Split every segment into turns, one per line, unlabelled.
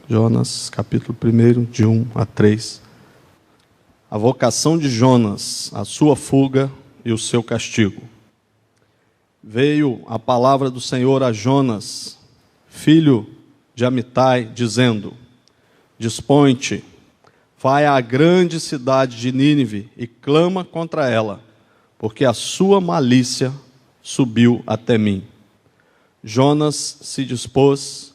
Jonas, capítulo 1, de 1 a 3. A vocação de Jonas, a sua fuga e o seu castigo. Veio a palavra do Senhor a Jonas, filho de Amitai, dizendo: Dispõe-te, vai à grande cidade de Nínive e clama contra ela, porque a sua malícia subiu até mim. Jonas se dispôs,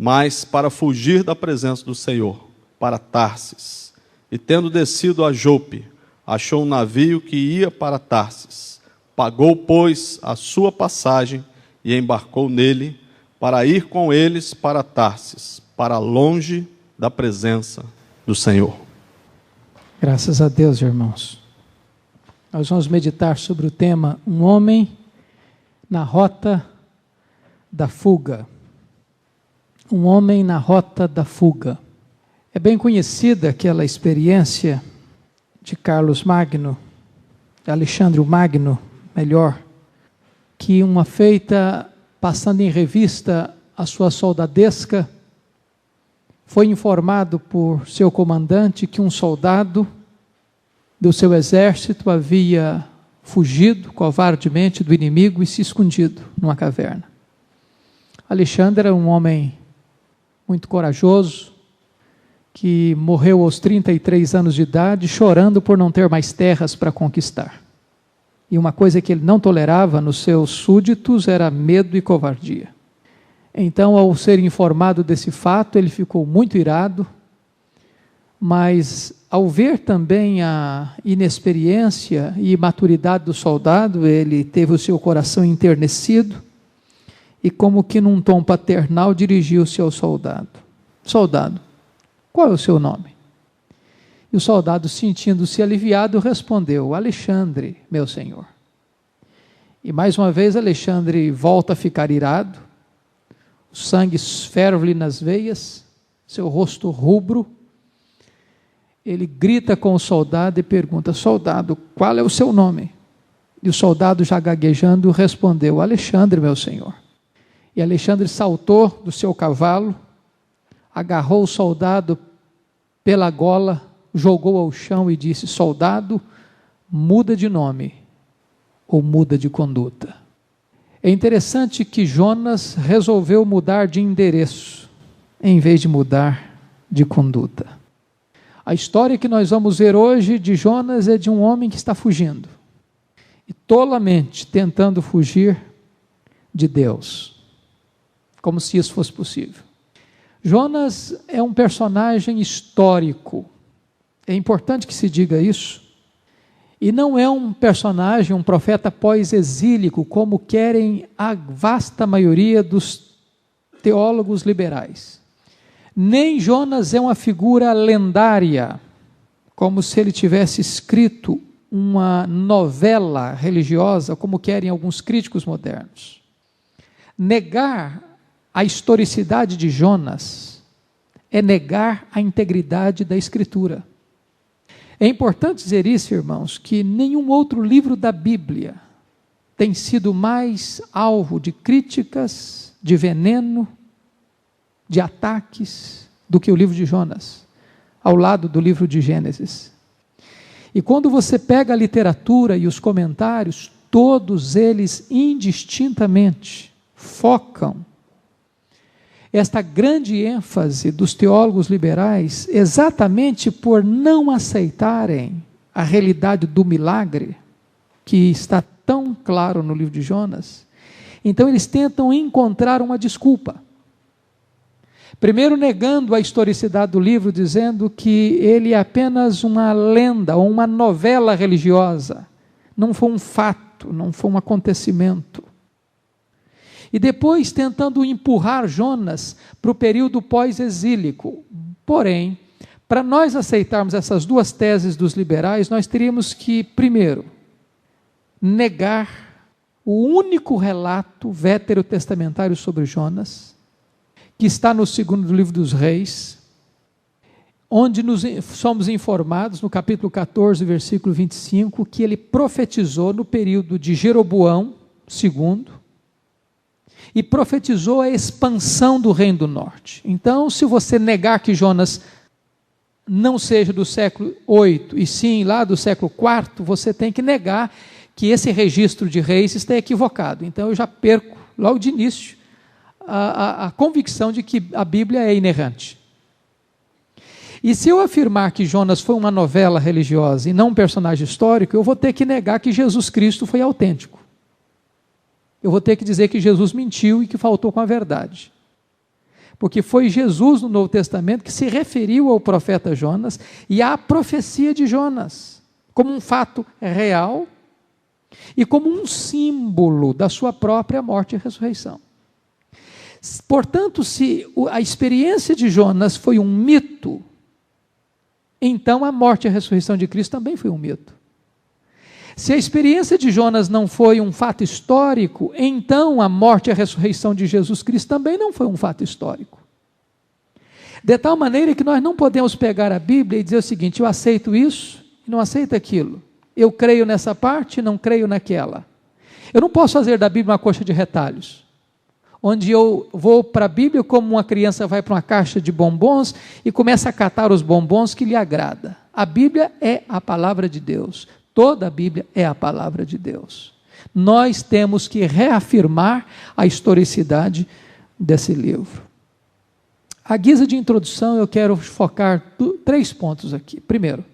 mas para fugir da presença do Senhor, para Tarsis. E tendo descido a Jope, achou um navio que ia para Tarsis. Pagou, pois, a sua passagem e embarcou nele, para ir com eles para Tarsis, para longe da presença do Senhor.
Graças a Deus, irmãos. Nós vamos meditar sobre o tema Um homem na rota da fuga. Um homem na rota da fuga. É bem conhecida aquela experiência de Carlos Magno, de Alexandre o Magno, melhor, que uma feita, passando em revista a sua soldadesca, foi informado por seu comandante que um soldado do seu exército havia fugido covardemente do inimigo e se escondido numa caverna. Alexandre era um homem muito corajoso, que morreu aos 33 anos de idade, chorando por não ter mais terras para conquistar. E uma coisa que ele não tolerava nos seus súditos era medo e covardia. Então, ao ser informado desse fato, ele ficou muito irado, mas ao ver também a inexperiência e imaturidade do soldado, ele teve o seu coração enternecido e, como que num tom paternal, dirigiu-se ao soldado. Soldado, qual é o seu nome? E o soldado, sentindo-se aliviado, respondeu: Alexandre, meu senhor. E mais uma vez Alexandre volta a ficar irado, o sangue ferve-lhe nas veias, seu rosto rubro. Ele grita com o soldado e pergunta: soldado, qual é o seu nome? E o soldado, já gaguejando, respondeu: Alexandre, meu senhor. E Alexandre saltou do seu cavalo, agarrou o soldado pela gola, jogou ao chão e disse: soldado, muda de nome ou muda de conduta. É interessante que Jonas resolveu mudar de endereço, em vez de mudar de conduta. A história que nós vamos ver hoje de Jonas é de um homem que está fugindo, e tolamente tentando fugir de Deus, como se isso fosse possível. Jonas é um personagem histórico, é importante que se diga isso, e não é um personagem, um profeta pós-exílico, como querem a vasta maioria dos teólogos liberais. Nem Jonas é uma figura lendária, como se ele tivesse escrito uma novela religiosa, como querem alguns críticos modernos. Negar a historicidade de Jonas é negar a integridade da Escritura. É importante dizer isso, irmãos, que nenhum outro livro da Bíblia tem sido mais alvo de críticas, de veneno, de ataques, do que o livro de Jonas, ao lado do livro de Gênesis. E quando você pega a literatura e os comentários, todos eles indistintamente focam esta grande ênfase dos teólogos liberais, exatamente por não aceitarem a realidade do milagre, que está tão claro no livro de Jonas. Então eles tentam encontrar uma desculpa. Primeiro, negando a historicidade do livro, dizendo que ele é apenas uma lenda ou uma novela religiosa, não foi um fato, não foi um acontecimento. E depois tentando empurrar Jonas para o período pós-exílico. Porém, para nós aceitarmos essas duas teses dos liberais, nós teríamos que, primeiro, negar o único relato veterotestamentário sobre Jonas, que está no segundo livro dos Reis, onde somos informados, no capítulo 14, versículo 25, que ele profetizou no período de Jeroboão II, e profetizou a expansão do reino do norte. Então, se você negar que Jonas não seja do século 8, e sim lá do século 4, você tem que negar que esse registro de reis está equivocado. Então, eu já perco, logo de início, a convicção de que a Bíblia é inerrante. E se eu afirmar que Jonas foi uma novela religiosa e não um personagem histórico, eu vou ter que negar que Jesus Cristo foi autêntico. Eu vou ter que dizer que Jesus mentiu e que faltou com a verdade. Porque foi Jesus no Novo Testamento que se referiu ao profeta Jonas e à profecia de Jonas, como um fato real e como um símbolo da sua própria morte e ressurreição. Portanto, se a experiência de Jonas foi um mito, então a morte e a ressurreição de Cristo também foi um mito. Se a experiência de Jonas não foi um fato histórico, então a morte e a ressurreição de Jesus Cristo também não foi um fato histórico. De tal maneira que nós não podemos pegar a Bíblia e dizer o seguinte: eu aceito isso e não aceito aquilo. Eu creio nessa parte e não creio naquela. Eu não posso fazer da Bíblia uma coxa de retalhos, onde eu vou para a Bíblia como uma criança vai para uma caixa de bombons e começa a catar os bombons que lhe agrada. A Bíblia é a palavra de Deus. Toda a Bíblia é a palavra de Deus. Nós temos que reafirmar a historicidade desse livro. À guisa de introdução, eu quero focar 3 pontos aqui. Primeiro,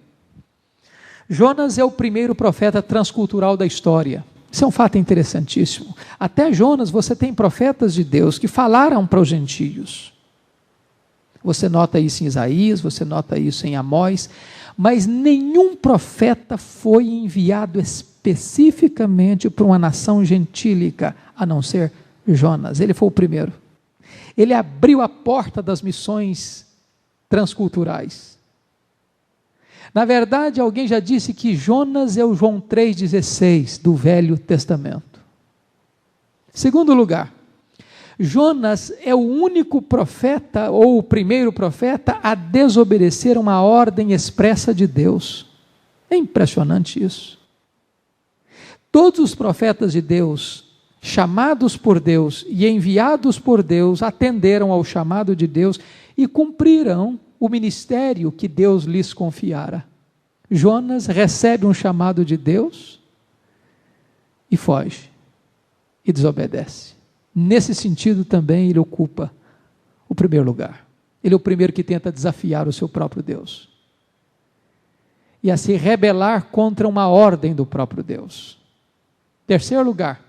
Jonas é o primeiro profeta transcultural da história. Isso é um fato interessantíssimo. Até Jonas, você tem profetas de Deus que falaram para os gentios. Você nota isso em Isaías, você nota isso em Amós, mas nenhum profeta foi enviado especificamente para uma nação gentílica, a não ser Jonas. Ele foi o primeiro. Ele abriu a porta das missões transculturais. Na verdade, alguém já disse que Jonas é o João 3,16 do Velho Testamento. Segundo lugar, Jonas é o único profeta, ou o primeiro profeta, a desobedecer uma ordem expressa de Deus. É impressionante isso. Todos os profetas de Deus, chamados por Deus e enviados por Deus, atenderam ao chamado de Deus e cumpriram o ministério que Deus lhes confiara. Jonas recebe um chamado de Deus e foge, e desobedece. Nesse sentido também ele ocupa o primeiro lugar. Ele é o primeiro que tenta desafiar o seu próprio Deus e a se rebelar contra uma ordem do próprio Deus. Terceiro lugar,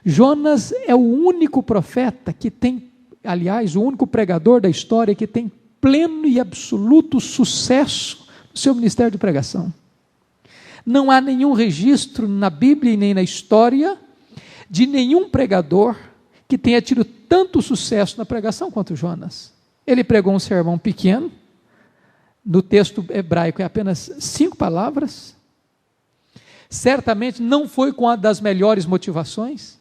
Jonas é o único profeta que tem, aliás, o único pregador da história que tem pleno e absoluto sucesso no seu ministério de pregação. Não há nenhum registro na Bíblia e nem na história de nenhum pregador que tenha tido tanto sucesso na pregação quanto Jonas. Ele pregou um sermão pequeno, no texto hebraico é apenas 5 palavras, certamente não foi com a das melhores motivações,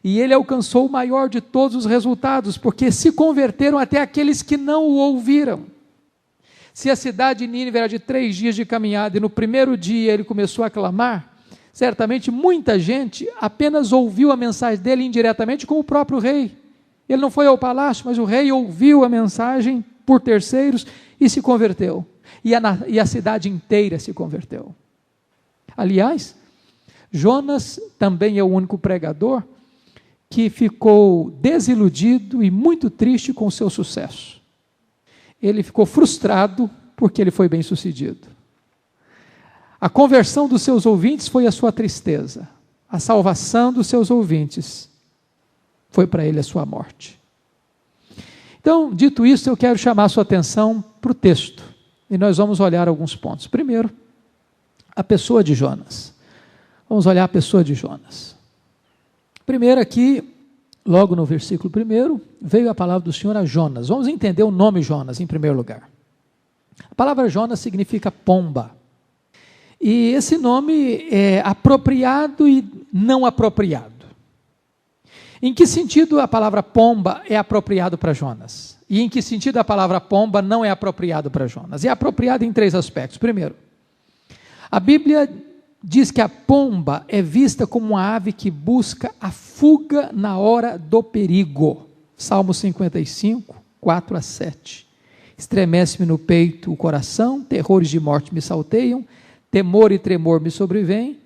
e ele alcançou o maior de todos os resultados, porque se converteram até aqueles que não o ouviram. Se a cidade de Nínive era de 3 dias de caminhada, e no primeiro dia ele começou a clamar, certamente muita gente apenas ouviu a mensagem dele indiretamente com o próprio rei. Ele não foi ao palácio, mas o rei ouviu a mensagem por terceiros e se converteu. E a cidade inteira se converteu. Aliás, Jonas também é o único pregador que ficou desiludido e muito triste com o seu sucesso. Ele ficou frustrado porque ele foi bem sucedido. A conversão dos seus ouvintes foi a sua tristeza. A salvação dos seus ouvintes foi para ele a sua morte. Então, dito isso, eu quero chamar a sua atenção para o texto. E nós vamos olhar alguns pontos. Primeiro, a pessoa de Jonas. Vamos olhar a pessoa de Jonas. Primeiro aqui, logo no versículo 1, veio a palavra do Senhor a Jonas. Vamos entender o nome Jonas em primeiro lugar. A palavra Jonas significa pomba. E esse nome é apropriado e não apropriado. Em que sentido a palavra pomba é apropriado para Jonas? E em que sentido a palavra pomba não é apropriado para Jonas? É apropriado em 3 aspectos. Primeiro, a Bíblia diz que a pomba é vista como uma ave que busca a fuga na hora do perigo. Salmo 55, 4 a 7. Estremece-me no peito o coração, terrores de morte me salteiam, temor e tremor me sobrevêm,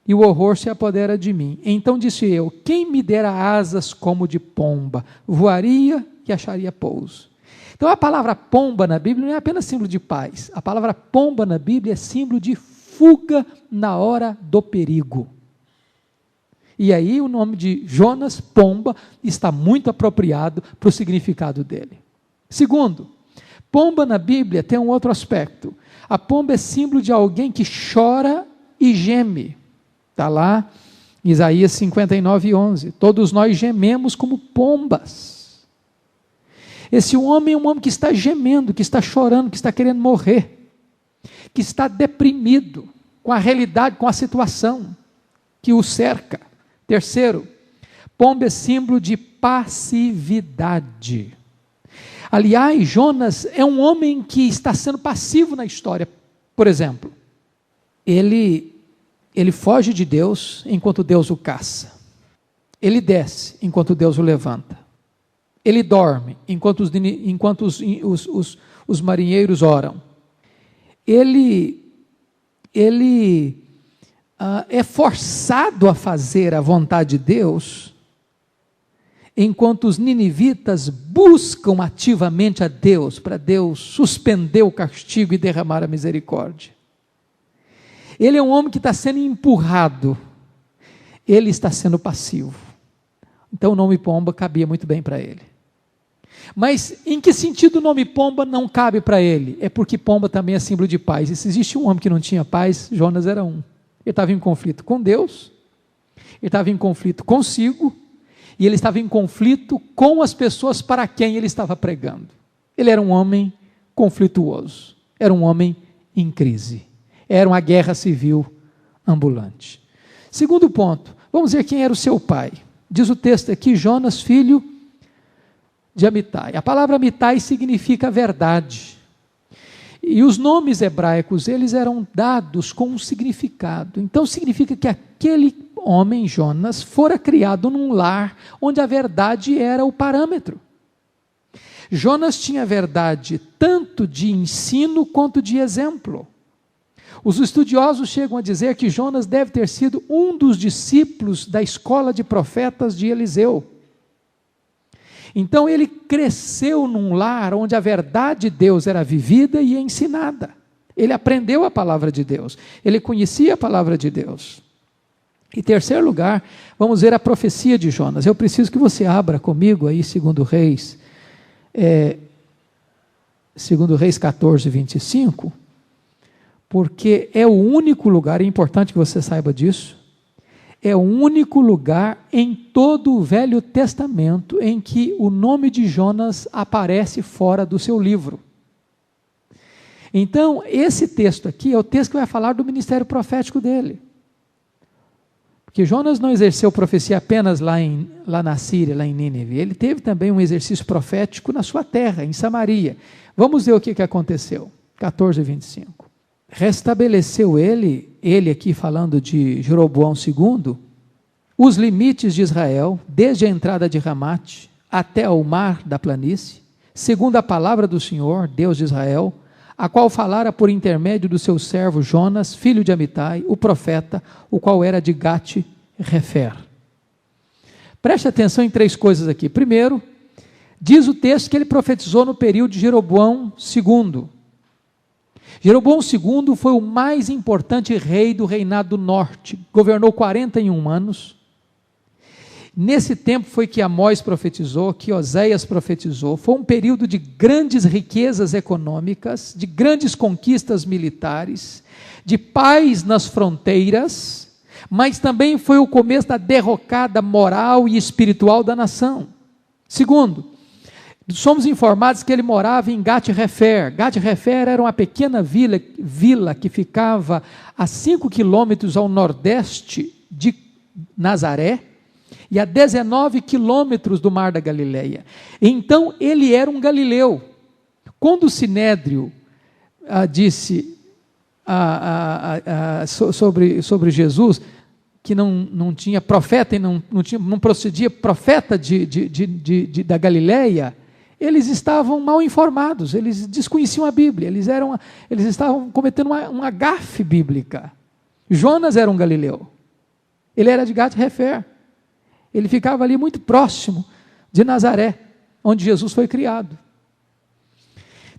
e o horror se apodera de mim. Então disse eu: quem me dera asas como de pomba, voaria e acharia pouso. Então a palavra pomba na Bíblia não é apenas símbolo de paz. A palavra pomba na Bíblia é símbolo de fuga na hora do perigo. E aí o nome de Jonas, pomba, está muito apropriado para o significado dele. Segundo, pomba na Bíblia tem um outro aspecto. A pomba é símbolo de alguém que chora e geme. Está lá em Isaías 59, 11. Todos nós gememos como pombas. Esse homem é um homem que está gemendo, que está chorando, que está querendo morrer, que está deprimido com a realidade, com a situação que o cerca. Terceiro, pomba é símbolo de passividade. Aliás, Jonas é um homem que está sendo passivo na história. Por exemplo, ele foge de Deus enquanto Deus o caça. Ele desce enquanto Deus o levanta. Ele dorme enquanto os marinheiros oram. Ele é forçado a fazer a vontade de Deus, enquanto os ninivitas buscam ativamente a Deus, para Deus suspender o castigo e derramar a misericórdia. Ele é um homem que está sendo empurrado, ele está sendo passivo. Então o nome pomba cabia muito bem para ele. Mas em que sentido o nome pomba não cabe para ele? É porque pomba também é símbolo de paz. E se existe um homem que não tinha paz, Jonas era um. Ele estava em conflito com Deus, ele estava em conflito consigo, e ele estava em conflito com as pessoas para quem ele estava pregando. Ele era um homem conflituoso, era um homem em crise, era uma guerra civil ambulante. Segundo ponto, vamos ver quem era o seu pai. Diz o texto aqui, Jonas, filho de Amitai. A palavra Amitai significa verdade. E os nomes hebraicos, eles eram dados com um significado. Então significa que aquele homem, Jonas, fora criado num lar onde a verdade era o parâmetro. Jonas tinha verdade tanto de ensino quanto de exemplo. Os estudiosos chegam a dizer que Jonas deve ter sido um dos discípulos da escola de profetas de Eliseu. Então ele cresceu num lar onde a verdade de Deus era vivida e ensinada. Ele aprendeu a palavra de Deus, ele conhecia a palavra de Deus. Em terceiro lugar, vamos ver a profecia de Jonas. Eu preciso que você abra comigo aí, 2 Reis 14, 25, porque é o único lugar, é importante que você saiba disso, é o único lugar em todo o Velho Testamento em que o nome de Jonas aparece fora do seu livro. Então, esse texto aqui é o texto que vai falar do ministério profético dele. Porque Jonas não exerceu profecia apenas lá na Síria, lá em Nínive. Ele teve também um exercício profético na sua terra, em Samaria. Vamos ver o que aconteceu. 14, 25. Restabeleceu ele aqui falando de Jeroboão II, os limites de Israel, desde a entrada de Ramate até ao mar da planície, segundo a palavra do Senhor, Deus de Israel, a qual falara por intermédio do seu servo Jonas, filho de Amitai, o profeta, o qual era de Gat-Refer. Preste atenção em 3 coisas aqui. Primeiro, diz o texto que ele profetizou no período de Jeroboão II. Jeroboão II foi o mais importante rei do reinado do norte, governou 41 anos. Nesse tempo foi que Amós profetizou, que Oséias profetizou. Foi um período de grandes riquezas econômicas, de grandes conquistas militares, de paz nas fronteiras, mas também foi o começo da derrocada moral e espiritual da nação. Segundo, somos informados que ele morava em Gat-Refer. Gat-Refer era uma pequena vila que ficava a 5 quilômetros ao nordeste de Nazaré e a 19 quilômetros do Mar da Galileia. Então ele era um galileu. Quando o Sinédrio disse, sobre Jesus, que não tinha profeta e não procedia profeta da Galileia, eles estavam mal informados, eles desconheciam a Bíblia, eles estavam cometendo uma gafe bíblica. Jonas era um galileu, ele era de Gat-Hefer, ele ficava ali muito próximo de Nazaré, onde Jesus foi criado.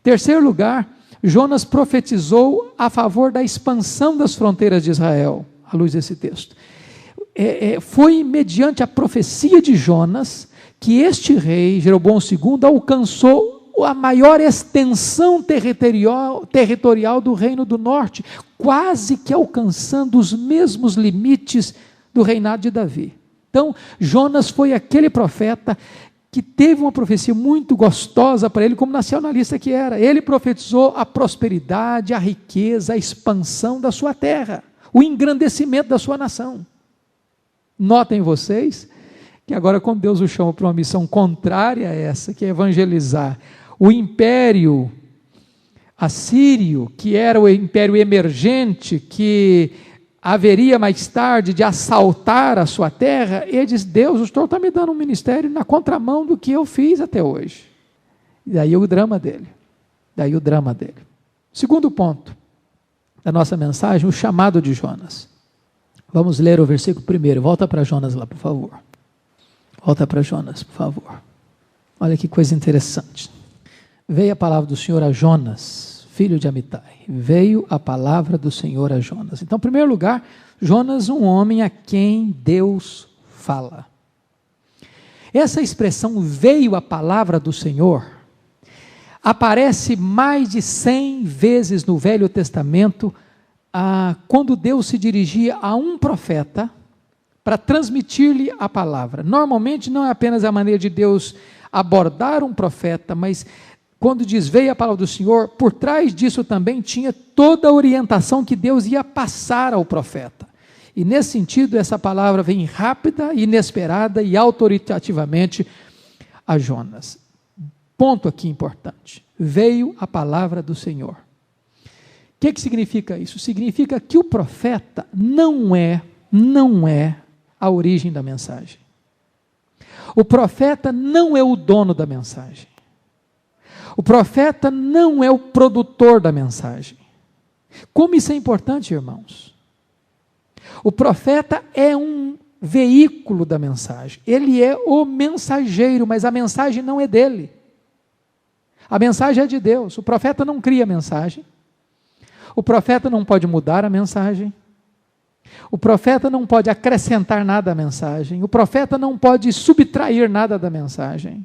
Terceiro lugar, Jonas profetizou a favor da expansão das fronteiras de Israel, à luz desse texto. Foi mediante a profecia de Jonas que este rei, Jeroboão II, alcançou a maior extensão territorial do reino do norte, quase que alcançando os mesmos limites do reinado de Davi. Então, Jonas foi aquele profeta que teve uma profecia muito gostosa para ele, como nacionalista que era. Ele profetizou a prosperidade, a riqueza, a expansão da sua terra, o engrandecimento da sua nação. Notem vocês que agora, quando Deus o chama para uma missão contrária a essa, que é evangelizar o império assírio, que era o império emergente, que haveria mais tarde de assaltar a sua terra, ele diz: Deus, o Senhor está me dando um ministério na contramão do que eu fiz até hoje. E daí o drama dele. Segundo ponto da nossa mensagem, o chamado de Jonas. Vamos ler o versículo 1. Volta para Jonas lá, por favor. Olha que coisa interessante. Veio a palavra do Senhor a Jonas, filho de Amitai. Veio a palavra do Senhor a Jonas. Então, em primeiro lugar, Jonas, um homem a quem Deus fala. Essa expressão, veio a palavra do Senhor, aparece mais de 100 vezes no Velho Testamento, quando Deus se dirigia a um profeta para transmitir-lhe a palavra. Normalmente não é apenas a maneira de Deus abordar um profeta, mas quando diz veio a palavra do Senhor, por trás disso também tinha toda a orientação que Deus ia passar ao profeta. E nesse sentido, essa palavra vem rápida, inesperada e autoritativamente a Jonas. Ponto aqui importante. Veio a palavra do Senhor. O que significa isso? Significa que o profeta não é a origem da mensagem. O profeta não é o dono da mensagem. O profeta não é o produtor da mensagem. Como isso é importante, irmãos? O profeta é um veículo da mensagem. Ele é o mensageiro, mas a mensagem não é dele. A mensagem é de Deus. O profeta não cria a mensagem. O profeta não pode mudar a mensagem. O profeta não pode acrescentar nada à mensagem. O profeta não pode subtrair nada da mensagem.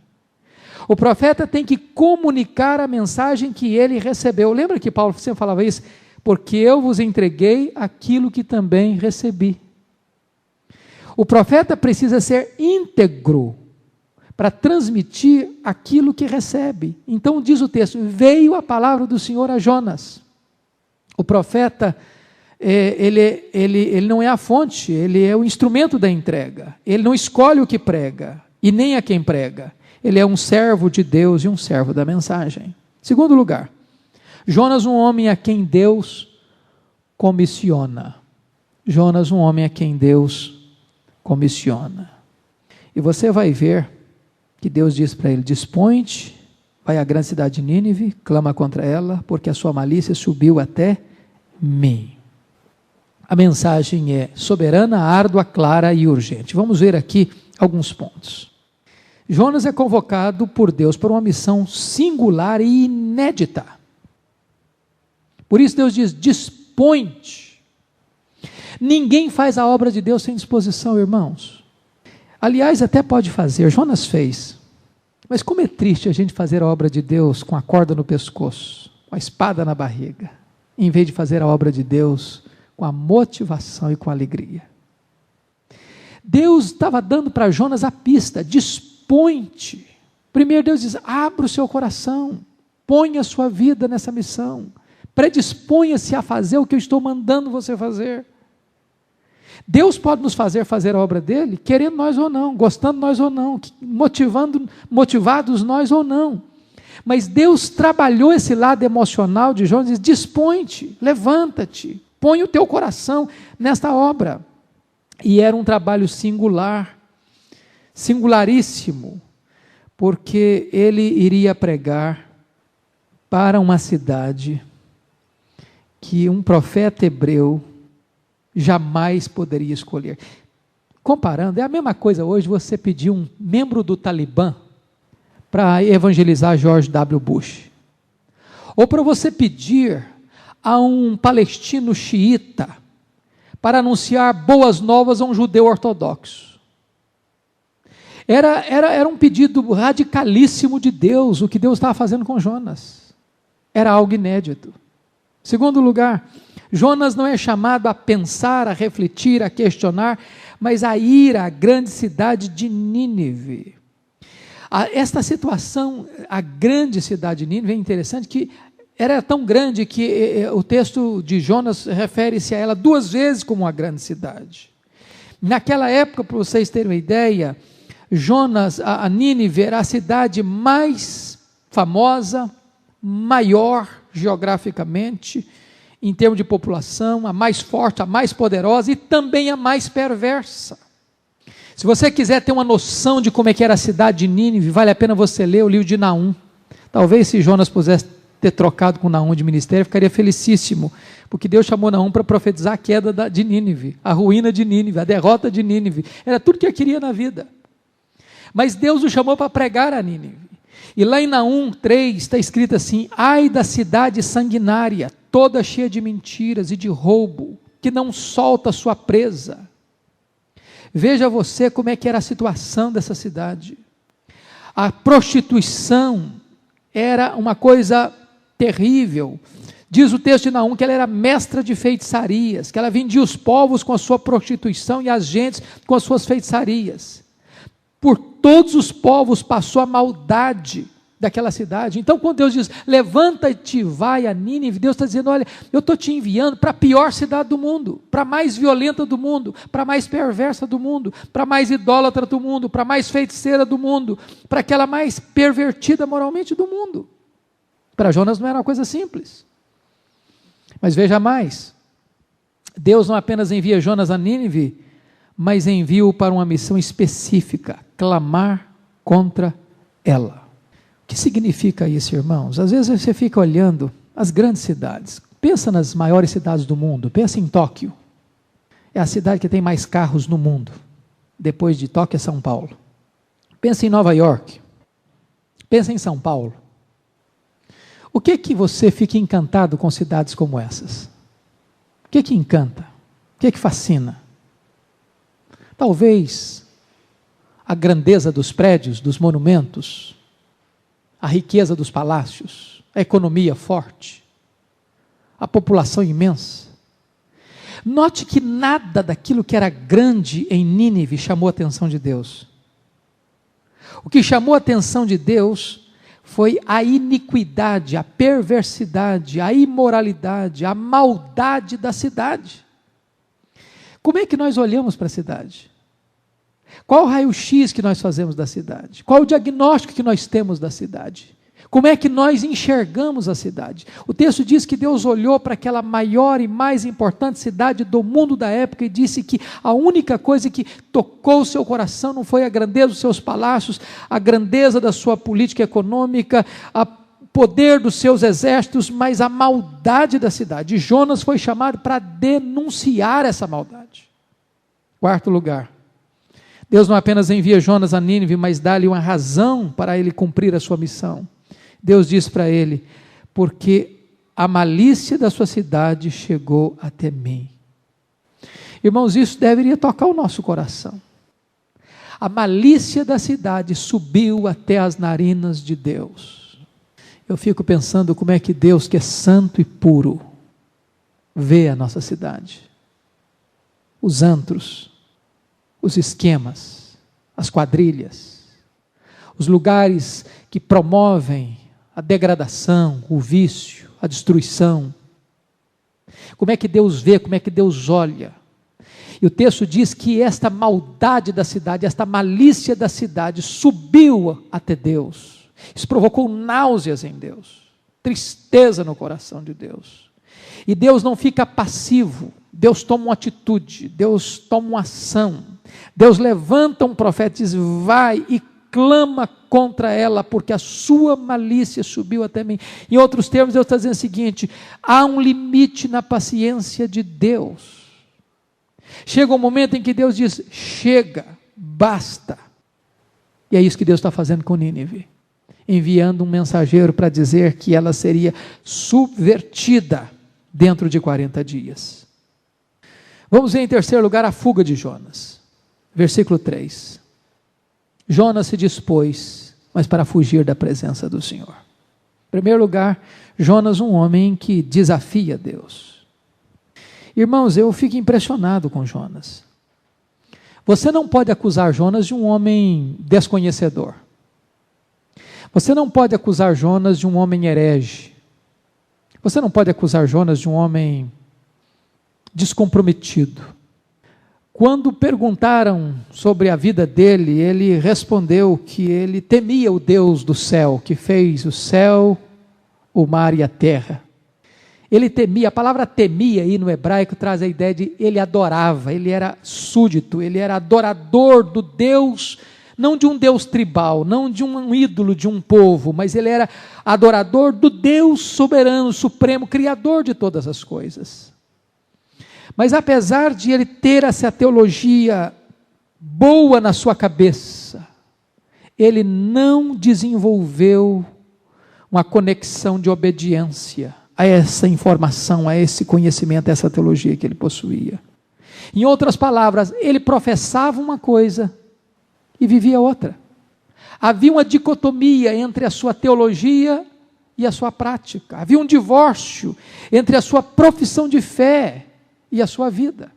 O profeta tem que comunicar a mensagem que ele recebeu. Lembra que Paulo sempre falava isso? Porque eu vos entreguei aquilo que também recebi. O profeta precisa ser íntegro para transmitir aquilo que recebe. Então diz o texto, veio a palavra do Senhor a Jonas. O profeta, ele não é a fonte, ele é o instrumento da entrega. Ele não escolhe o que prega e nem a quem prega. Ele é um servo de Deus e um servo da mensagem. Segundo lugar, Jonas, um homem a quem Deus comissiona. Jonas, um homem a quem Deus comissiona. E você vai ver que Deus diz para ele, dispõe-te, vai à grande cidade de Nínive, clama contra ela, porque a sua malícia subiu até mim. A mensagem é soberana, árdua, clara e urgente. Vamos ver aqui alguns pontos. Jonas é convocado por Deus para uma missão singular e inédita. Por isso Deus diz, dispõe-te. Ninguém faz a obra de Deus sem disposição, irmãos. Aliás, até pode fazer, Jonas fez. Mas como é triste a gente fazer a obra de Deus com a corda no pescoço, com a espada na barriga, em vez de fazer a obra de Deus com a motivação e com a alegria. Deus estava dando para Jonas a pista, dispõe-te. Primeiro Deus diz, abra o seu coração, ponha a sua vida nessa missão, predisponha-se a fazer o que eu estou mandando você fazer. Deus pode nos fazer a obra dele, querendo nós ou não, gostando nós ou não, motivados nós ou não. Mas Deus trabalhou esse lado emocional de Jonas e disse: dispõe-te, levanta-te, põe o teu coração nesta obra. E era um trabalho singular, singularíssimo, porque ele iria pregar para uma cidade que um profeta hebreu jamais poderia escolher. Comparando, é a mesma coisa hoje você pedir um membro do Talibã para evangelizar George W. Bush. Ou para você pedir a um palestino xiita para anunciar boas novas a um judeu ortodoxo. Era um pedido radicalíssimo de Deus, o que Deus estava fazendo com Jonas. Era algo inédito. Segundo lugar, Jonas não é chamado a pensar, a refletir, a questionar, mas a ir à grande cidade de Nínive. Esta situação, a grande cidade de Nínive, é interessante que era tão grande que o texto de Jonas refere-se a ela 2 vezes como uma grande cidade. Naquela época, para vocês terem uma ideia, a Nínive era a cidade mais famosa, maior geograficamente, em termos de população, a mais forte, a mais poderosa e também a mais perversa. Se você quiser ter uma noção de como é que era a cidade de Nínive, vale a pena você ler o livro de Naum. Talvez se Jonas pudesse ter trocado com Naum de ministério, ficaria felicíssimo, porque Deus chamou Naum para profetizar a queda de Nínive, a ruína de Nínive, a derrota de Nínive. Era tudo que ele queria na vida. Mas Deus o chamou para pregar a Nínive. E lá em Naum 3 está escrito assim: ai da cidade sanguinária, toda cheia de mentiras e de roubo, que não solta sua presa. Veja você como é que era a situação dessa cidade. A prostituição era uma coisa terrível. Diz o texto de Naum que ela era mestra de feitiçarias, que ela vendia os povos com a sua prostituição e as gentes com as suas feitiçarias. Por todos os povos passou a maldade daquela cidade. Então, quando Deus diz, levanta-te e vai a Nínive, Deus está dizendo, olha, eu estou te enviando para a pior cidade do mundo, para a mais violenta do mundo, para a mais perversa do mundo, para a mais idólatra do mundo, para a mais feiticeira do mundo, para aquela mais pervertida moralmente do mundo. Para Jonas não era uma coisa simples. Mas veja mais, Deus não apenas envia Jonas a Nínive, mas envia-o para uma missão específica, clamar contra ela. O que significa isso, irmãos? Às vezes você fica olhando as grandes cidades, pensa nas maiores cidades do mundo, pensa em Tóquio, é a cidade que tem mais carros no mundo, depois de Tóquio é São Paulo. Pensa em Nova York, pensa em São Paulo. O que você fica encantado com cidades como essas? O que encanta? O que fascina? Talvez a grandeza dos prédios, dos monumentos, a riqueza dos palácios, a economia forte, a população imensa. Note que nada daquilo que era grande em Nínive chamou a atenção de Deus. O que chamou a atenção de Deus foi a iniquidade, a perversidade, a imoralidade, a maldade da cidade. Como é que nós olhamos para a cidade? Qual o raio-x que nós fazemos da cidade? Qual o diagnóstico que nós temos da cidade? Como é que nós enxergamos a cidade? O texto diz que Deus olhou para aquela maior e mais importante cidade do mundo da época e disse que a única coisa que tocou o seu coração não foi a grandeza dos seus palácios, a grandeza da sua política econômica, o poder dos seus exércitos, mas a maldade da cidade. E Jonas foi chamado para denunciar essa maldade. Quarto lugar, Deus não apenas envia Jonas a Nínive, mas dá-lhe uma razão para ele cumprir a sua missão. Deus diz para ele, porque a malícia da sua cidade chegou até mim. Irmãos, isso deveria tocar o nosso coração. A malícia da cidade subiu até as narinas de Deus. Eu fico pensando como é que Deus, que é santo e puro, vê a nossa cidade. Os antros, os esquemas, as quadrilhas, os lugares que promovem a degradação, o vício, a destruição. Como é que Deus vê, como é que Deus olha? E o texto diz que esta maldade da cidade, esta malícia da cidade subiu até Deus. Isso provocou náuseas em Deus, tristeza no coração de Deus. E Deus não fica passivo, Deus toma uma atitude, Deus toma uma ação. Deus levanta um profeta e diz: vai e clama contra ela, porque a sua malícia subiu até mim. Em outros termos, Deus está dizendo o seguinte: há um limite na paciência de Deus. Chega um momento em que Deus diz: chega, basta. E é isso que Deus está fazendo com Nínive, enviando um mensageiro para dizer que ela seria subvertida dentro de 40 dias. Vamos ver em terceiro lugar a fuga de Jonas. Versículo 3. Jonas se dispôs, mas para fugir da presença do Senhor. Em primeiro lugar, Jonas, um homem que desafia Deus. Irmãos, eu fico impressionado com Jonas. Você não pode acusar Jonas de um homem desconhecedor. Você não pode acusar Jonas de um homem herege. Você não pode acusar Jonas de um homem descomprometido. Quando perguntaram sobre a vida dele, ele respondeu que ele temia o Deus do céu, que fez o céu, o mar e a terra. Ele temia, a palavra temia aí no hebraico traz a ideia de ele adorava, ele era súdito, ele era adorador do Deus, não de um Deus tribal, não de um ídolo de um povo, mas ele era adorador do Deus soberano, supremo, criador de todas as coisas. Mas apesar de ele ter essa teologia boa na sua cabeça, ele não desenvolveu uma conexão de obediência a essa informação, a esse conhecimento, a essa teologia que ele possuía. Em outras palavras, ele professava uma coisa e vivia outra. Havia uma dicotomia entre a sua teologia e a sua prática. Havia um divórcio entre a sua profissão de fé e a sua vida.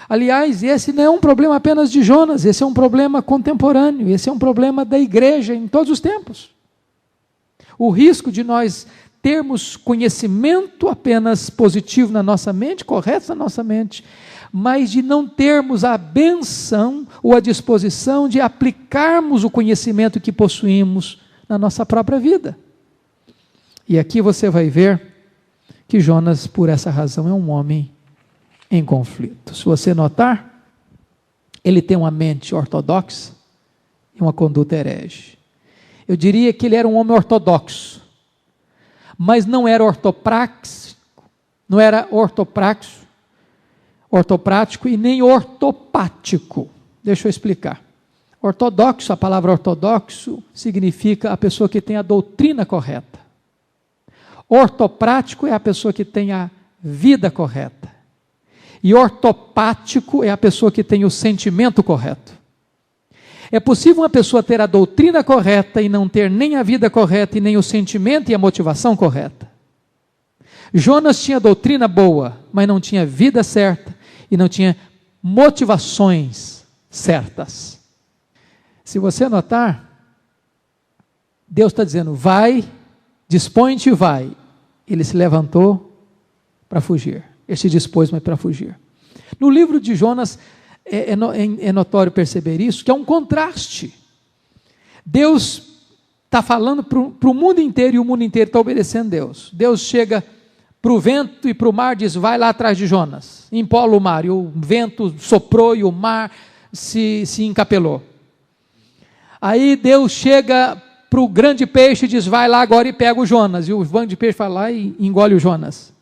Aliás, esse não é um problema apenas de Jonas, esse é um problema contemporâneo, esse é um problema da igreja em todos os tempos. O risco de nós termos conhecimento apenas positivo na nossa mente, correto na nossa mente, mas de não termos a benção ou a disposição de aplicarmos o conhecimento que possuímos na nossa própria vida. E aqui você vai ver que Jonas, por essa razão, é um homem em conflito. Se você notar, ele tem uma mente ortodoxa e uma conduta herege. Eu diria que ele era um homem ortodoxo, mas não era ortoprático, e nem ortopático. Deixa eu explicar. Ortodoxo, a palavra ortodoxo significa a pessoa que tem a doutrina correta. Ortoprático é a pessoa que tem a vida correta. E ortopático é a pessoa que tem o sentimento correto. É possível uma pessoa ter a doutrina correta e não ter nem a vida correta e nem o sentimento e a motivação correta. Jonas tinha doutrina boa, mas não tinha vida certa e não tinha motivações certas. Se você notar, Deus está dizendo: vai, dispõe-te e vai. Ele se levantou para fugir. Ele se dispôs, mas para fugir. No livro de Jonas, é notório perceber isso, que é um contraste. Deus está falando para o mundo inteiro e o mundo inteiro está obedecendo Deus. Deus chega para o vento e para o mar e diz: vai lá atrás de Jonas, empola o mar. E o vento soprou e o mar se encapelou. Aí Deus chega para o grande peixe e diz: vai lá agora e pega o Jonas. E o grande peixe vai lá e engole o Jonas.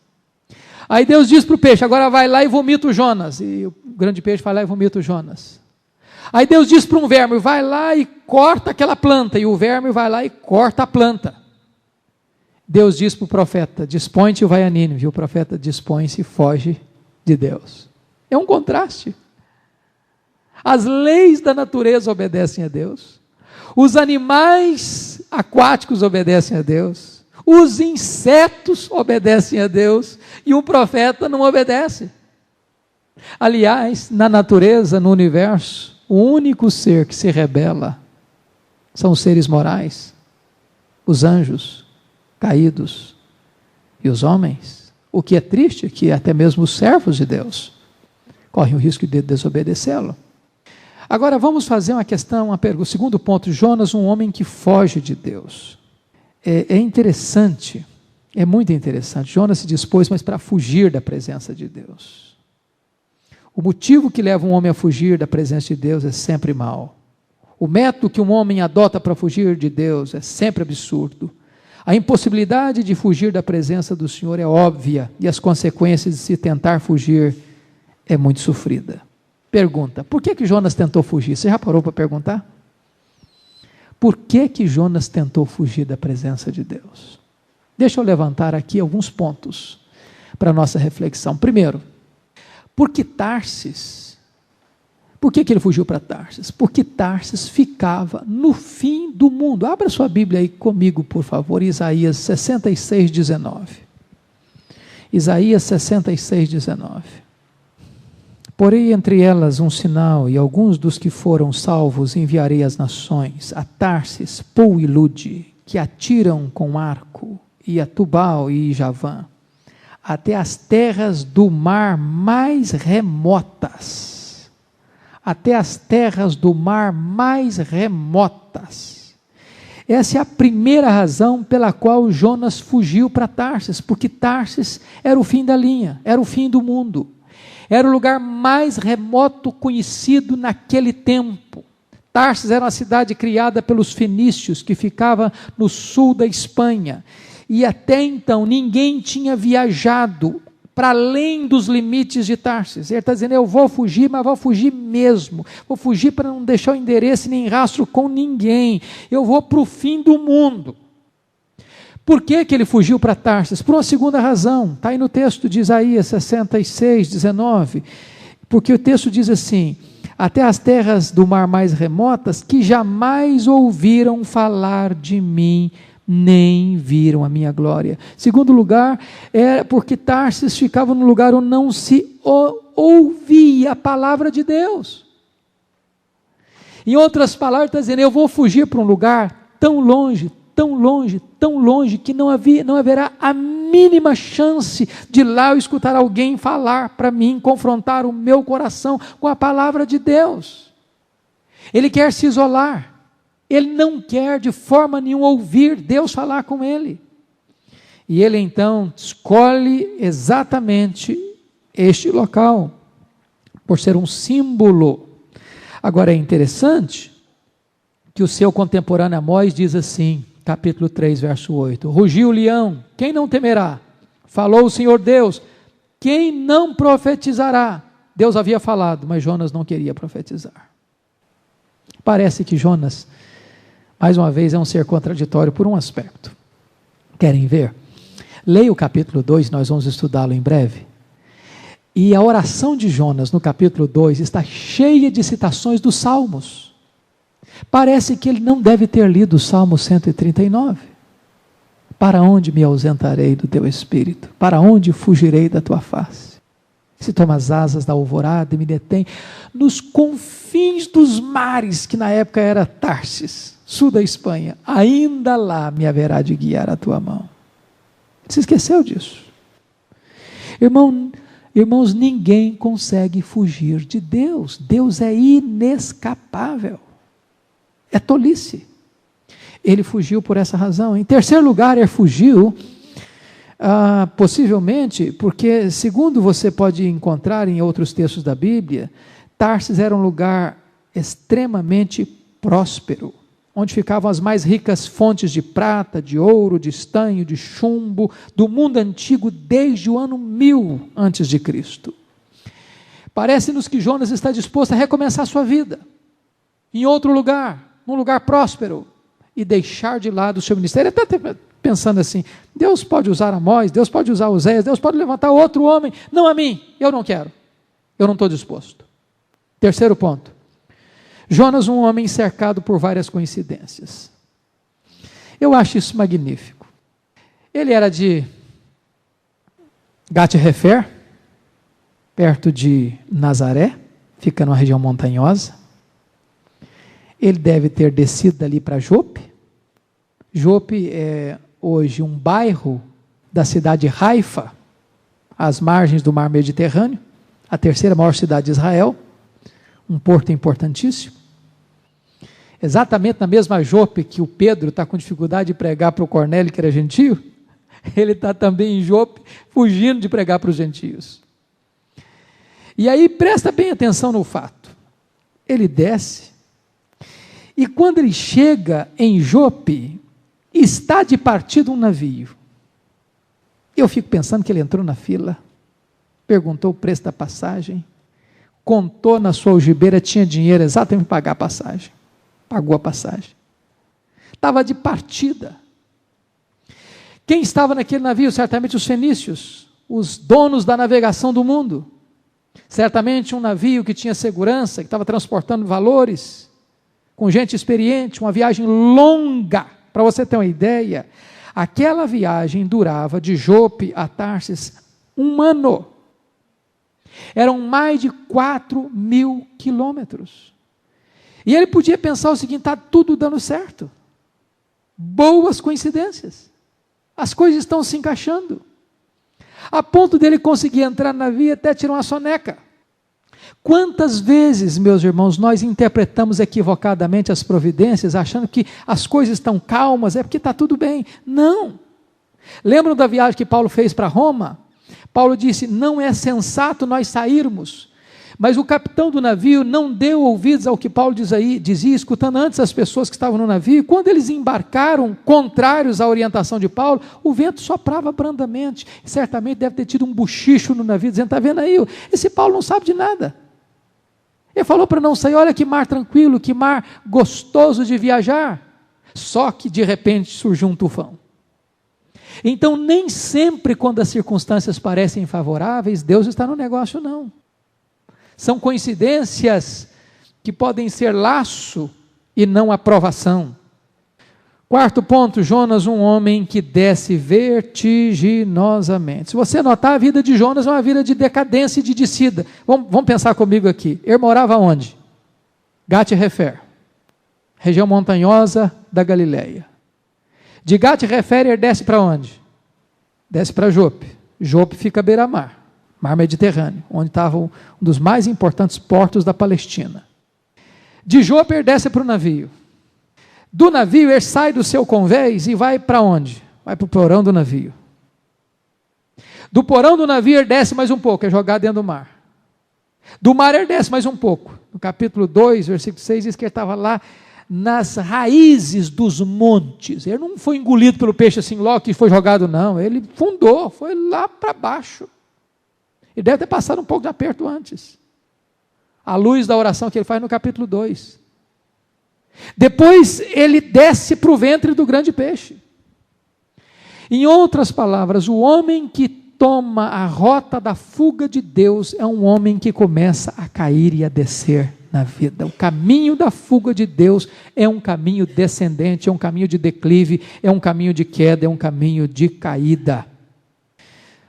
Aí Deus diz para o peixe: agora vai lá e vomita o Jonas. E o grande peixe vai lá e vomita o Jonas. Aí Deus diz para um verme: vai lá e corta aquela planta. E o verme vai lá e corta a planta. Deus diz para o profeta: dispõe-te e vai a Nínive. E o profeta dispõe-se e foge de Deus. É um contraste. As leis da natureza obedecem a Deus. Os animais aquáticos obedecem a Deus. Os insetos obedecem a Deus. E o profeta não obedece. Aliás, na natureza, no universo, o único ser que se rebela são os seres morais, os anjos caídos e os homens. O que é triste é que até mesmo os servos de Deus correm o risco de desobedecê-lo. Agora vamos fazer uma questão, uma pergunta. O segundo ponto, Jonas, um homem que foge de Deus. É interessante, é muito interessante. Jonas se dispôs, mas para fugir da presença de Deus. O motivo que leva um homem a fugir da presença de Deus é sempre mau. O método que um homem adota para fugir de Deus é sempre absurdo. A impossibilidade de fugir da presença do Senhor é óbvia, e as consequências de se tentar fugir é muito sofrida. Pergunta, por que Jonas tentou fugir? Você já parou para perguntar? Por que Jonas tentou fugir da presença de Deus? Deixa eu levantar aqui alguns pontos para a nossa reflexão. Primeiro, porque Tarsis, por que ele fugiu para Tarsis? Porque Tarsis ficava no fim do mundo. Abra sua Bíblia aí comigo, por favor, Isaías 66, 19. Isaías 66, 19. Porém entre elas um sinal, e alguns dos que foram salvos enviarei às nações, a Tarsis, Pul e Lude, que atiram com arco, e a Tubal e Javã, até as terras do mar mais remotas. Até as terras do mar mais remotas. Essa é a primeira razão pela qual Jonas fugiu para Tarsis, porque Tarsis era o fim da linha, era o fim do mundo. Era o lugar mais remoto conhecido naquele tempo. Tarsis era uma cidade criada pelos fenícios, que ficava no sul da Espanha. E até então ninguém tinha viajado para além dos limites de Tarsis. Ele está dizendo, eu vou fugir, mas vou fugir mesmo. Vou fugir para não deixar o endereço nem rastro com ninguém. Eu vou para o fim do mundo. Por que ele fugiu para Tarsis? Por uma segunda razão, está aí no texto de Isaías 66, 19, porque o texto diz assim, até as terras do mar mais remotas, que jamais ouviram falar de mim, nem viram a minha glória. Segundo lugar, é porque Tarsis ficava num lugar onde não se ouvia a palavra de Deus. Em outras palavras, está dizendo, eu vou fugir para um lugar tão longe, que não haverá a mínima chance de lá eu escutar alguém falar para mim, confrontar o meu coração com a palavra de Deus. Ele quer se isolar, ele não quer de forma nenhuma ouvir Deus falar com ele. E ele então escolhe exatamente este local, por ser um símbolo. Agora é interessante que o seu contemporâneo Amós diz assim, capítulo 3, verso 8, rugiu o leão, quem não temerá? Falou o Senhor Deus, quem não profetizará? Deus havia falado, mas Jonas não queria profetizar. Parece que Jonas, mais uma vez, é um ser contraditório por um aspecto. Querem ver? Leia o capítulo 2, nós vamos estudá-lo em breve. E a oração de Jonas no capítulo 2 está cheia de citações dos Salmos. Parece que ele não deve ter lido o Salmo 139. Para onde me ausentarei do teu espírito? Para onde fugirei da tua face? Se tomo as asas da alvorada e me detém nos confins dos mares, que na época era Tarsis, sul da Espanha, ainda lá me haverá de guiar a tua mão. Você esqueceu disso? Irmãos, ninguém consegue fugir de Deus. Deus é inescapável. É tolice. Ele fugiu por essa razão. Em terceiro lugar, ele fugiu, possivelmente, porque, segundo você pode encontrar em outros textos da Bíblia, Tarsis era um lugar extremamente próspero, onde ficavam as mais ricas fontes de prata, de ouro, de estanho, de chumbo, do mundo antigo desde o ano 1000 antes de Cristo. Parece-nos que Jonas está disposto a recomeçar sua vida, em outro lugar, num lugar próspero, e deixar de lado o seu ministério. Ele está até pensando assim, Deus pode usar Amós, Deus pode usar Oséias, Deus pode levantar outro homem, não a mim, eu não quero, eu não estou disposto. Terceiro ponto, Jonas, um homem cercado por várias coincidências. Eu acho isso magnífico. Ele era de Gat-Hefer, perto de Nazaré, fica numa região montanhosa. Ele deve ter descido dali para Jope. Jope é hoje um bairro da cidade de Haifa, às margens do mar Mediterrâneo, a terceira maior cidade de Israel. um porto importantíssimo. Exatamente na mesma Jope que o Pedro está com dificuldade de pregar para o Cornélio, que era gentio, ele está também em Jope, fugindo de pregar para os gentios. E aí presta bem atenção no fato. Ele desce, e quando ele chega em Jope, está de partida um navio. Eu fico pensando que ele entrou na fila, perguntou o preço da passagem, contou na sua algibeira, tinha dinheiro exatamente para pagar a passagem. Pagou a passagem. Estava de partida. Quem estava naquele navio? Certamente os fenícios, os donos da navegação do mundo. Certamente um navio que tinha segurança, que estava transportando valores, com gente experiente, uma viagem longa. Para você ter uma ideia, aquela viagem durava de Jope a Tarsis 1 ano. Eram mais de 4.000 quilômetros. E ele podia pensar o seguinte: está tudo dando certo. Boas coincidências. As coisas estão se encaixando. A ponto dele conseguir entrar no navio e até tirar uma soneca. Quantas vezes, meus irmãos, nós interpretamos equivocadamente as providências, achando que as coisas estão calmas, é porque está tudo bem. Não. Lembram da viagem que Paulo fez para Roma? Paulo disse: não é sensato nós sairmos. Mas o capitão do navio não deu ouvidos ao que Paulo dizia, escutando antes as pessoas que estavam no navio. Quando eles embarcaram, contrários à orientação de Paulo, o vento soprava brandamente. Certamente deve ter tido um bochicho no navio, dizendo: está vendo aí, esse Paulo não sabe de nada. Ele falou para não sair. Olha que mar tranquilo, que mar gostoso de viajar. Só que de repente surgiu um tufão. Então nem sempre quando as circunstâncias parecem favoráveis, Deus está no negócio, não. São coincidências que podem ser laço e não aprovação. Quarto ponto, Jonas, um homem que desce vertiginosamente. Se você notar, a vida de Jonas é uma vida de decadência e de descida. Vamos pensar comigo aqui. Ele morava onde? Gat-Hefer, região montanhosa da Galileia. De Gat-Hefer ele desce para onde? Desce para Jope. Jope fica à beira-mar. Mar Mediterrâneo, onde estava um dos mais importantes portos da Palestina. De Jope ele desce para o navio. Do navio ele sai do seu convés e vai para onde? Vai para o porão do navio. Do porão do navio ele desce mais um pouco, é jogado dentro do mar. Do mar ele desce mais um pouco. No capítulo 2, versículo 6, diz que ele estava lá nas raízes dos montes. Ele não foi engolido pelo peixe assim logo que foi jogado, não. Ele fundou, foi lá para baixo. E deve ter passado um pouco de aperto antes. À luz da oração que ele faz no capítulo 2. Depois ele desce para o ventre do grande peixe. Em outras palavras, o homem que toma a rota da fuga de Deus é um homem que começa a cair e a descer na vida. O caminho da fuga de Deus é um caminho descendente, é um caminho de declive, é um caminho de queda, é um caminho de caída.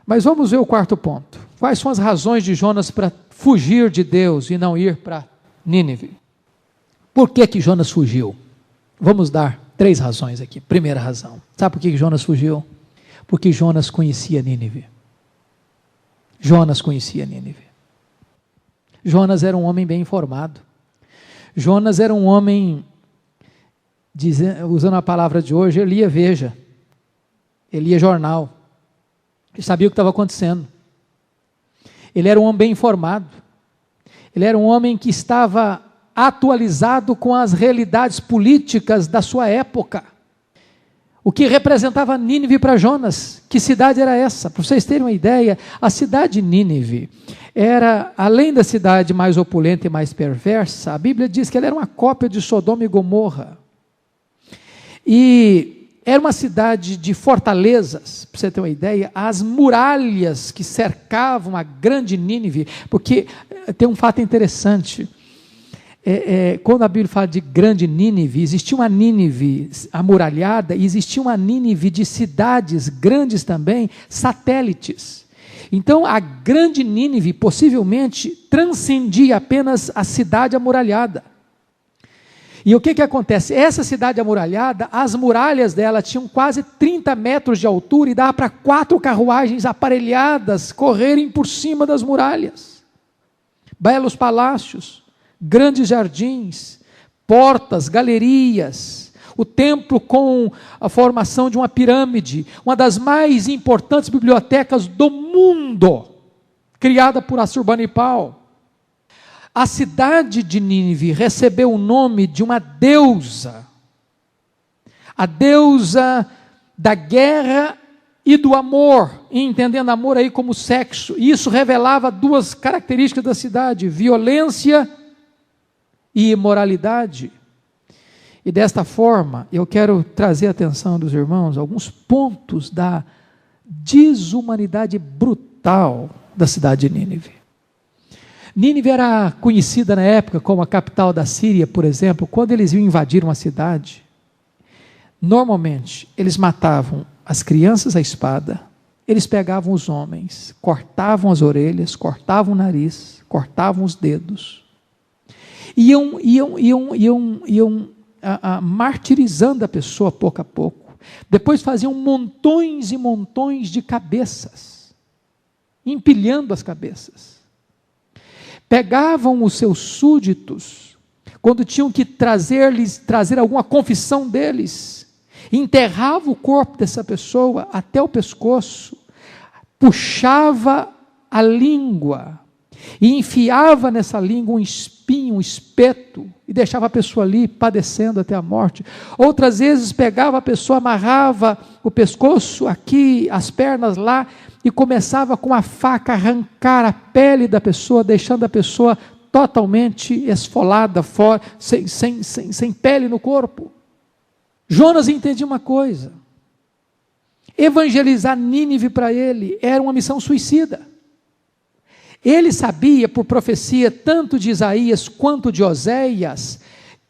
Mas vamos ver o quarto ponto. Quais são as razões de Jonas para fugir de Deus e não ir para Nínive? Por que Jonas fugiu? Vamos dar 3 razões aqui. Primeira razão. Sabe por que Jonas fugiu? Porque Jonas conhecia Nínive. Jonas conhecia Nínive. Jonas era um homem bem informado. Jonas era um homem, usando a palavra de hoje, ele lia Veja. Ele lia jornal. Ele sabia o que estava acontecendo. Ele era um homem bem informado. Ele era um homem que estava atualizado com as realidades políticas da sua época. O que representava Nínive para Jonas? Que cidade era essa? Para vocês terem uma ideia, a cidade de Nínive era, além da cidade mais opulenta e mais perversa, a Bíblia diz que ela era uma cópia de Sodoma e Gomorra. E era uma cidade de fortalezas, para você ter uma ideia, as muralhas que cercavam a grande Nínive, porque tem um fato interessante, quando a Bíblia fala de grande Nínive, existia uma Nínive amuralhada, e existia uma Nínive de cidades grandes também, satélites. Então a grande Nínive possivelmente transcendia apenas a cidade amuralhada. E o que acontece? Essa cidade amuralhada, as muralhas dela tinham quase 30 metros de altura e dava para 4 carruagens aparelhadas correrem por cima das muralhas. Belos palácios, grandes jardins, portas, galerias, o templo com a formação de uma pirâmide, uma das mais importantes bibliotecas do mundo, criada por Assurbanipal. A cidade de Nínive recebeu o nome de uma deusa, a deusa da guerra e do amor, entendendo amor aí como sexo. E isso revelava duas características da cidade: violência e imoralidade. E desta forma, eu quero trazer a atenção dos irmãos a alguns pontos da desumanidade brutal da cidade de Nínive. Nínive era conhecida na época como a capital da Síria, por exemplo. Quando eles iam invadir uma cidade, normalmente eles matavam as crianças à espada, eles pegavam os homens, cortavam as orelhas, cortavam o nariz, cortavam os dedos, iam martirizando a pessoa pouco a pouco. Depois faziam montões e montões de cabeças, empilhando as cabeças. Pegavam os seus súditos, quando tinham que trazer alguma confissão deles, enterrava o corpo dessa pessoa até o pescoço, puxava a língua e enfiava nessa língua um espinho, um espeto, e deixava a pessoa ali padecendo até a morte. Outras vezes pegava a pessoa, amarrava o pescoço aqui, as pernas lá, e começava com a faca a arrancar a pele da pessoa, deixando a pessoa totalmente esfolada, fora, sem pele no corpo. Jonas entendia uma coisa: evangelizar Nínive para ele era uma missão suicida. Ele sabia, por profecia tanto de Isaías quanto de Oséias,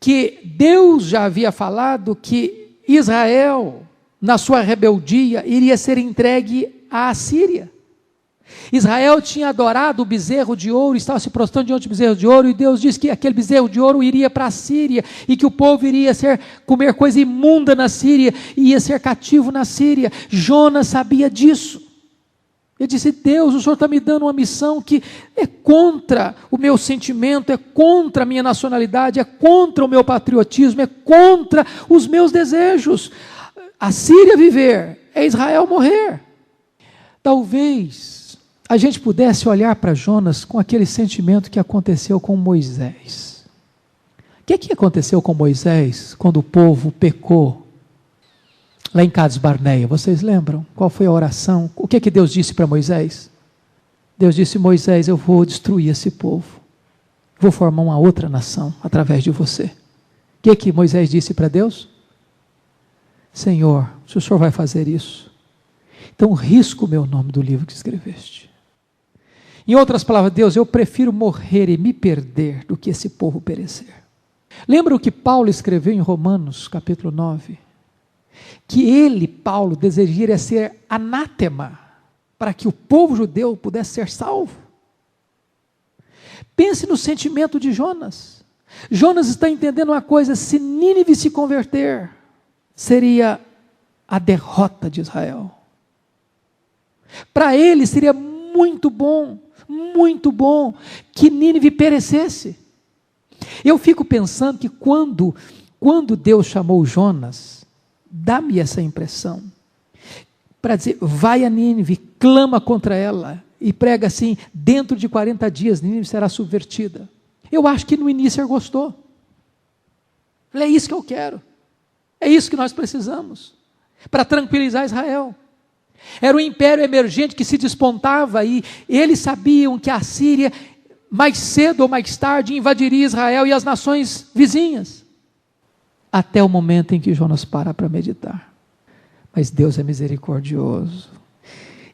que Deus já havia falado que Israel, na sua rebeldia, iria ser entregue à Assíria. Israel tinha adorado o bezerro de ouro, estava se prostrando diante do bezerro de ouro, e Deus disse que aquele bezerro de ouro iria para a Síria, e que o povo iria comer coisa imunda na Síria, e ia ser cativo na Síria. Jonas sabia disso. Ele disse: Deus, o Senhor está me dando uma missão que é contra o meu sentimento, é contra a minha nacionalidade, é contra o meu patriotismo, é contra os meus desejos. A Síria viver, é Israel morrer. Talvez a gente pudesse olhar para Jonas com aquele sentimento que aconteceu com Moisés. O que aconteceu com Moisés quando o povo pecou lá em Cades Barneia? Vocês lembram? Qual foi a oração? O que Deus disse para Moisés? Deus disse: Moisés, eu vou destruir esse povo, vou formar uma outra nação através de você. O que Moisés disse para Deus? Senhor, se o Senhor vai fazer isso, então risca o meu nome do livro que escreveste. Em outras palavras, Deus, eu prefiro morrer e me perder do que esse povo perecer. Lembra o que Paulo escreveu em Romanos capítulo 9? Que ele, Paulo, desejaria ser anátema para que o povo judeu pudesse ser salvo. Pense no sentimento de Jonas. Jonas está entendendo uma coisa: se Nínive se converter, seria a derrota de Israel. Para ele seria muito bom que Nínive perecesse. Eu fico pensando que quando Deus chamou Jonas, dá-me essa impressão, para dizer: vai a Nínive, clama contra ela, e prega assim: dentro de 40 dias Nínive será subvertida. Eu acho que no início ele gostou. É isso que eu quero, é isso que nós precisamos, para tranquilizar Israel. Era um império emergente que se despontava, e eles sabiam que a Síria, mais cedo ou mais tarde, invadiria Israel e as nações vizinhas. Até o momento em que Jonas para meditar. Mas Deus é misericordioso.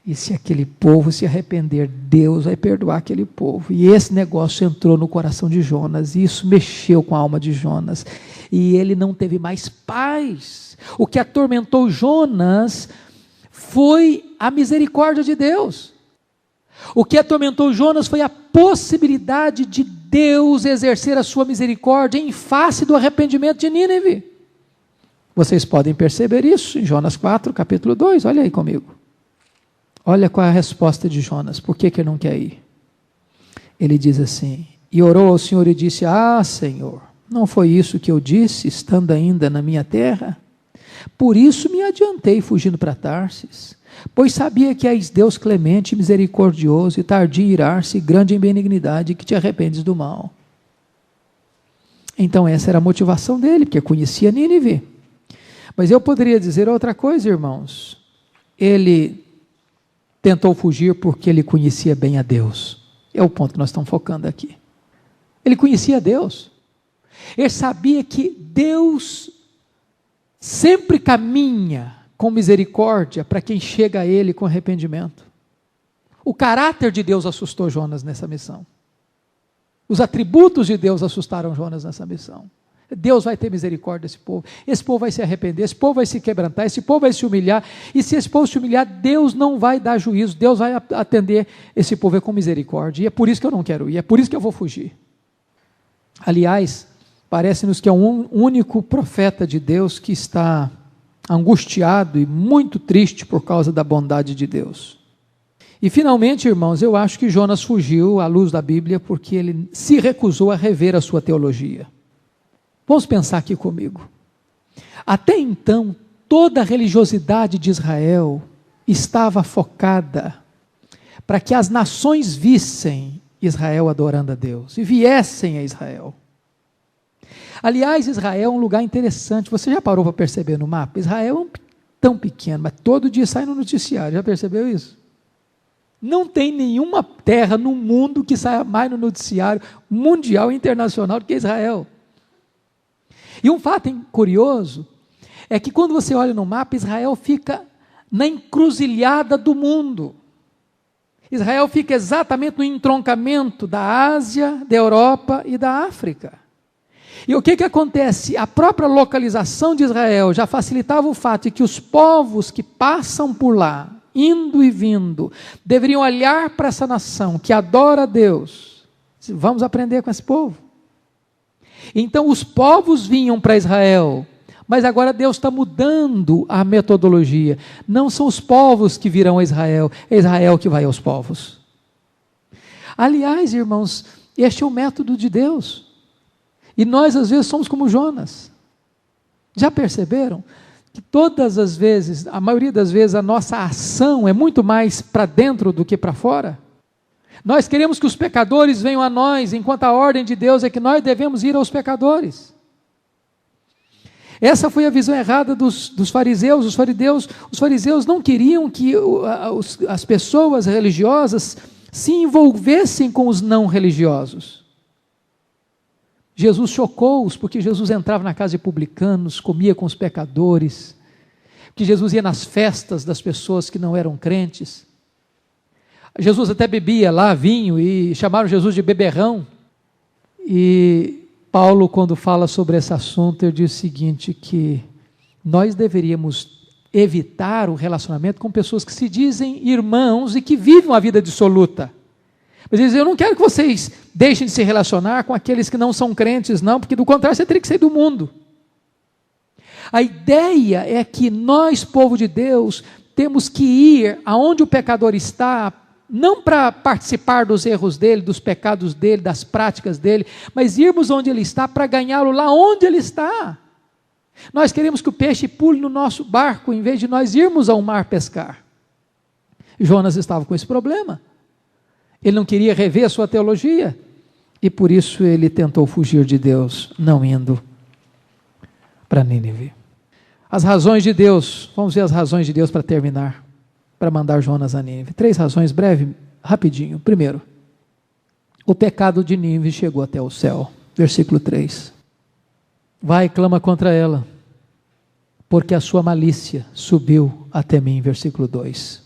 E se aquele povo se arrepender, Deus vai perdoar aquele povo. E esse negócio entrou no coração de Jonas, e isso mexeu com a alma de Jonas. E ele não teve mais paz. O que atormentou Jonas foi a misericórdia de Deus. O que atormentou Jonas foi a possibilidade de Deus exercer a sua misericórdia em face do arrependimento de Nínive. Vocês podem perceber isso em Jonas 4, capítulo 2, olha aí comigo. Olha qual é a resposta de Jonas, por que ele não quer ir? Ele diz assim: e orou ao Senhor e disse: Ah, Senhor, não foi isso que eu disse, estando ainda na minha terra? Por isso me adiantei fugindo para Tarsis, pois sabia que és Deus clemente e misericordioso e tardio em irar-se, grande em benignidade, que te arrependes do mal. Então essa era a motivação dele, porque conhecia Nínive. Mas eu poderia dizer outra coisa, irmãos. Ele tentou fugir porque ele conhecia bem a Deus. É o ponto que nós estamos focando aqui. Ele conhecia Deus. Ele sabia que Deus sempre caminha com misericórdia para quem chega a Ele com arrependimento. O caráter de Deus assustou Jonas nessa missão. Os atributos de Deus assustaram Jonas nessa missão. Deus vai ter misericórdia desse povo. Esse povo vai se arrepender, esse povo vai se quebrantar, esse povo vai se humilhar. E se esse povo se humilhar, Deus não vai dar juízo. Deus vai atender esse povo com misericórdia. E é por isso que eu não quero ir, é por isso que eu vou fugir. Aliás, parece-nos que é um único profeta de Deus que está angustiado e muito triste por causa da bondade de Deus. E finalmente, irmãos, eu acho que Jonas fugiu à luz da Bíblia porque ele se recusou a rever a sua teologia. Vamos pensar aqui comigo. Até então, toda a religiosidade de Israel estava focada para que as nações vissem Israel adorando a Deus e viessem a Israel. Aliás, Israel é um lugar interessante. Você já parou para perceber no mapa? Israel é tão pequeno, mas todo dia sai no noticiário. Já percebeu isso? Não tem nenhuma terra no mundo que saia mais no noticiário mundial e internacional do que Israel. E um fato curioso é que quando você olha no mapa, Israel fica na encruzilhada do mundo. Israel fica exatamente no entroncamento da Ásia, da Europa e da África. E o que acontece? A própria localização de Israel já facilitava o fato de que os povos que passam por lá, indo e vindo, deveriam olhar para essa nação que adora a Deus. Vamos aprender com esse povo. Então os povos vinham para Israel, mas agora Deus está mudando a metodologia. Não são os povos que virão a Israel, é Israel que vai aos povos. Aliás, irmãos, este é o método de Deus. E nós às vezes somos como Jonas. Já perceberam? Que todas as vezes, a maioria das vezes, a nossa ação é muito mais para dentro do que para fora. Nós queremos que os pecadores venham a nós, enquanto a ordem de Deus é que nós devemos ir aos pecadores. Essa foi a visão errada dos fariseus. Os fariseus não queriam que as pessoas religiosas se envolvessem com os não religiosos. Jesus chocou-os, porque Jesus entrava na casa de publicanos, comia com os pecadores, que Jesus ia nas festas das pessoas que não eram crentes. Jesus até bebia lá vinho e chamaram Jesus de beberrão. E Paulo, quando fala sobre esse assunto, ele diz o seguinte, que nós deveríamos evitar o relacionamento com pessoas que se dizem irmãos e que vivem uma vida dissoluta. Mas ele diz, eu não quero que vocês deixem de se relacionar com aqueles que não são crentes, não, porque do contrário você teria que sair do mundo. A ideia é que nós, povo de Deus, temos que ir aonde o pecador está, não para participar dos erros dele, dos pecados dele, das práticas dele, mas irmos onde ele está para ganhá-lo lá onde ele está. Nós queremos que o peixe pule no nosso barco, em vez de nós irmos ao mar pescar. Jonas estava com esse problema. Ele não queria rever a sua teologia, e por isso ele tentou fugir de Deus, não indo para Nínive. As razões de Deus, vamos ver as razões de Deus para terminar, para mandar Jonas a Nínive. 3 razões, breve, rapidinho. Primeiro, o pecado de Nínive chegou até o céu. Versículo 3. Vai e clama contra ela, porque a sua malícia subiu até mim. Versículo 2.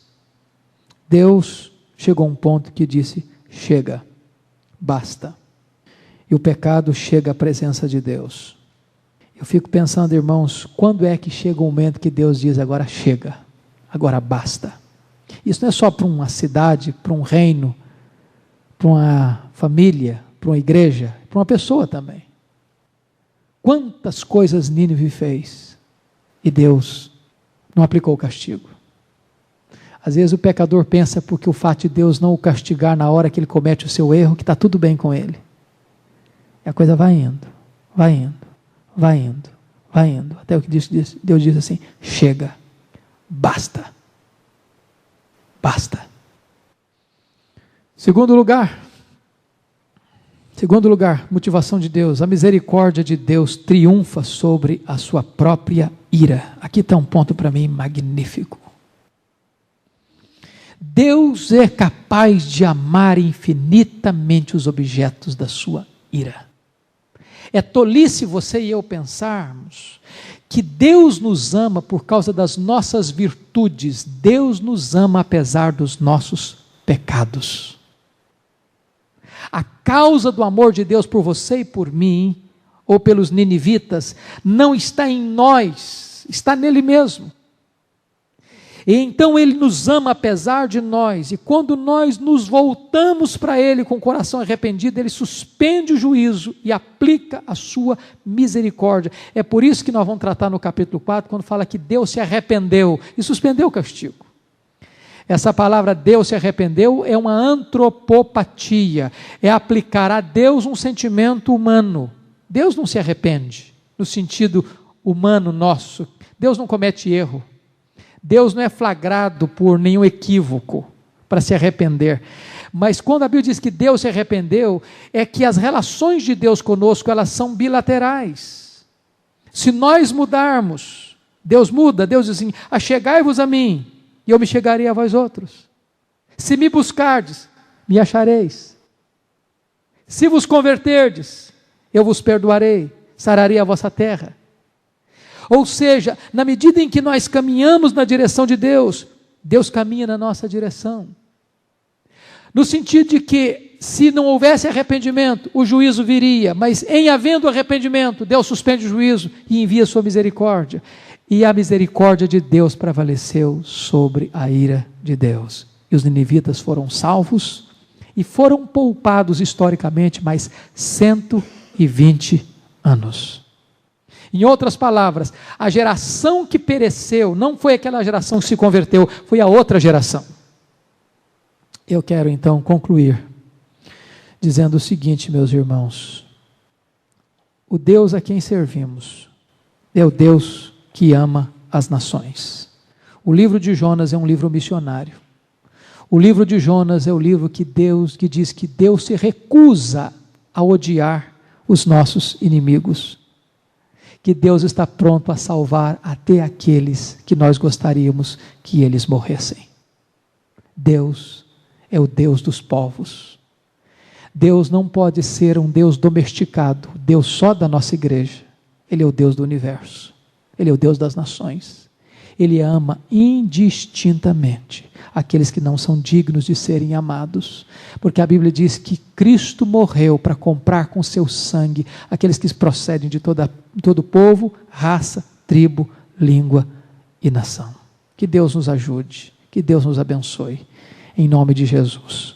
Deus chegou a um ponto que disse, chega, basta. E o pecado chega à presença de Deus. Eu fico pensando, irmãos, quando é que chega o momento que Deus diz, agora chega, agora basta. Isso não é só para uma cidade, para um reino, para uma família, para uma igreja, para uma pessoa também. Quantas coisas Nínive fez e Deus não aplicou o castigo. Às vezes o pecador pensa porque o fato de Deus não o castigar na hora que ele comete o seu erro, que está tudo bem com ele. E a coisa vai indo, vai indo, vai indo, vai indo. Até o que Deus diz assim: chega, basta. Basta. Segundo lugar, motivação de Deus. A misericórdia de Deus triunfa sobre a sua própria ira. Aqui está um ponto para mim magnífico. Deus é capaz de amar infinitamente os objetos da sua ira. É tolice você e eu pensarmos que Deus nos ama por causa das nossas virtudes. Deus nos ama apesar dos nossos pecados. A causa do amor de Deus por você e por mim, ou pelos ninivitas, não está em nós, está nele mesmo. E então Ele nos ama apesar de nós, e quando nós nos voltamos para Ele com o coração arrependido, Ele suspende o juízo e aplica a sua misericórdia. É por isso que nós vamos tratar no capítulo 4, quando fala que Deus se arrependeu e suspendeu o castigo. Essa palavra Deus se arrependeu é uma antropopatia, é aplicar a Deus um sentimento humano. Deus não se arrepende, no sentido humano nosso. Deus não comete erro. Deus não é flagrado por nenhum equívoco para se arrepender. Mas quando a Bíblia diz que Deus se arrependeu, é que as relações de Deus conosco, elas são bilaterais. Se nós mudarmos, Deus muda. Deus diz assim: achegai-vos a mim, e eu me chegarei a vós outros. Se me buscardes, me achareis. Se vos converterdes, eu vos perdoarei, sararei a vossa terra. Ou seja, na medida em que nós caminhamos na direção de Deus, Deus caminha na nossa direção. No sentido de que, se não houvesse arrependimento, o juízo viria, mas em havendo arrependimento, Deus suspende o juízo e envia sua misericórdia. E a misericórdia de Deus prevaleceu sobre a ira de Deus. E os ninivitas foram salvos e foram poupados historicamente mais 120 anos. Em outras palavras, a geração que pereceu não foi aquela geração que se converteu, foi a outra geração. Eu quero então concluir dizendo o seguinte, meus irmãos: o Deus a quem servimos é o Deus que ama as nações. O livro de Jonas é um livro missionário. O livro de Jonas é o livro que diz que Deus se recusa a odiar os nossos inimigos. Que Deus está pronto a salvar até aqueles que nós gostaríamos que eles morressem. Deus é o Deus dos povos. Deus não pode ser um Deus domesticado, Deus só da nossa igreja. Ele é o Deus do universo. Ele é o Deus das nações. Ele ama indistintamente aqueles que não são dignos de serem amados, porque a Bíblia diz que Cristo morreu para comprar com seu sangue aqueles que procedem de todo povo, raça, tribo, língua e nação. Que Deus nos ajude, que Deus nos abençoe, em nome de Jesus.